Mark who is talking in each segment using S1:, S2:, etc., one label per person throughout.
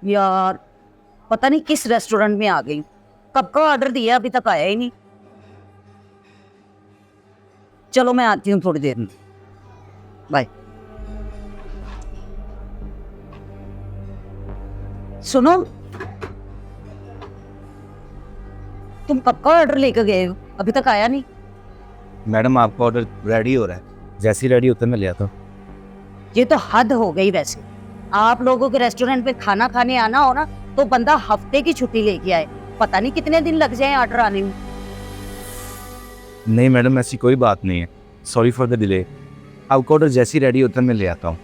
S1: यार पता नहीं किस रेस्टोरेंट में आ गई। कब का ऑर्डर दिया अभी तक आया ही नहीं। चलो मैं आती हूँ थोड़ी देर में। बाय। सुनो, तुम कब का ऑर्डर लेकर गए हो? अभी तक आया नहीं।
S2: मैडम आपका ऑर्डर रेडी हो रहा है, जैसे ही रेडी होता है मैं ले आता हूँ।
S1: ये तो हद हो गई। वैसे आप लोगों के रेस्टोरेंट पे खाना खाने आना हो ना तो बंदा हफ्ते की छुट्टी लेके आए। पता नहीं कितने दिन लग जाए ऑर्डर आने में।
S2: नहीं मैडम, ऐसी कोई बात नहीं है। Sorry for the delay. आपका ऑर्डर जैसे ही रेडी होता है मैं ले आता हूँ।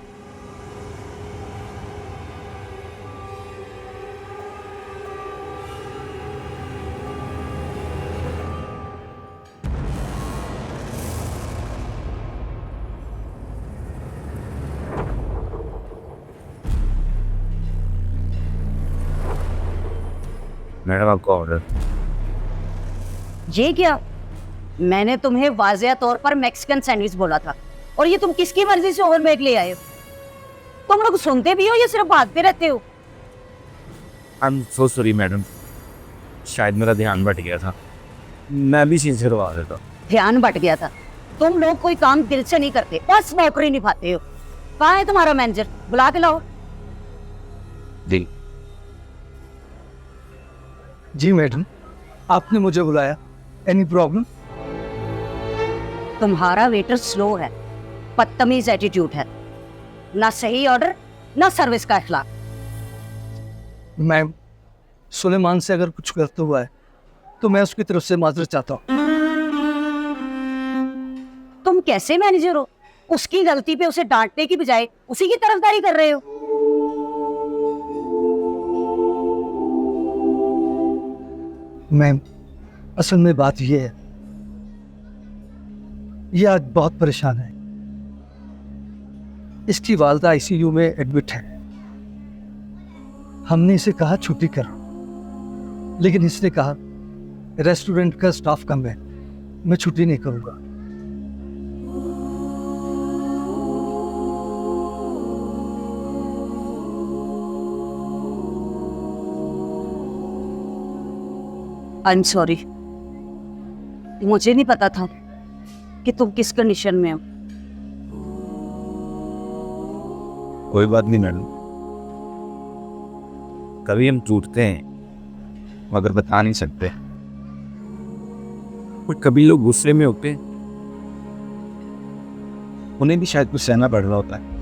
S2: मैडम आपका ऑर्डर।
S1: ये क्या? मैंने तुम्हें वाज़ेह तौर पर मैक्सिकन सैंडविच बोला था और ये तुम किसकी मर्जी से ओवन बेक ले आए हो? तुम लोग सुनते भी हो या सिर्फ भागते रहते हो?
S2: I am so sorry madam, शायद मेरा ध्यान बट गया था। मैं भी चेंज करवा देता।
S1: ध्यान बट गया था? तुम लोग कोई काम दिल से नहीं करते, बस नौकरी निभाते हो। कहाँ है तुम्हारा मैनेजर? बुला के लाओ।
S2: जी
S3: जी मैडम, आपने मुझे बुलाया। Any problem?
S1: तुम्हारा वेटर स्लो है, बदतमीज एटीट्यूड है, ना सही ऑर्डर ना सर्विस का अखलाक।
S3: मैम, सुलेमान से अगर कुछ गलत हुआ है तो मैं उसकी तरफ से माजरत चाहता हूँ।
S1: तुम कैसे मैनेजर हो? उसकी गलती पे उसे डांटने की बजाय उसी की तरफदारी कर रहे हो।
S3: मैम, असल में बात यह है, ये आज बहुत परेशान है। इसकी वालदा आईसीयू में एडमिट है। हमने इसे कहा छुट्टी करो, लेकिन इसने कहा रेस्टोरेंट का स्टाफ कम है, मैं छुट्टी नहीं करूंगा।
S1: आई एम सॉरी, मुझे नहीं पता था कि तुम किस कंडीशन में हो।
S2: कोई बात नहीं मैडम, कभी हम टूटते हैं मगर बता नहीं सकते। और कभी लोग गुस्से में होते हैं, उन्हें भी शायद कुछ सहना पड़ रहा होता है।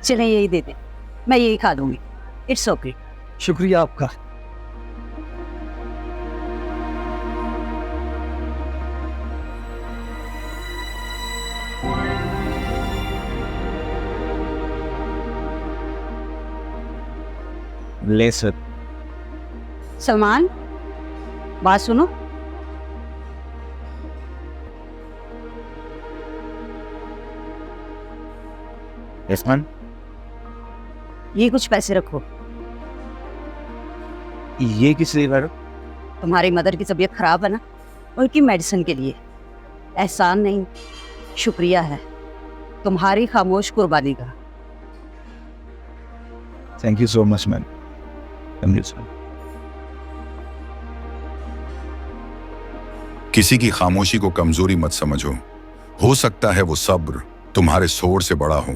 S1: चले यही दे दे, मैं यही खा लूंगी। It's okay.
S3: शुक्रिया आपका।
S2: ले सर।
S1: सलमान, बात सुनो।
S2: Yes ma'am.
S1: ये कुछ पैसे रखो।
S2: ये किस लिए मैडम?
S1: तुम्हारी मदर की तबीयत खराब है ना, उनकी मेडिसिन के लिए। एहसान नहीं, शुक्रिया है तुम्हारी खामोश कुर्बानी का।
S2: Thank you so much ma'am. Thank you sir.
S4: किसी की खामोशी को कमजोरी मत समझो। हो सकता है वो सब्र तुम्हारे शोर से बड़ा हो।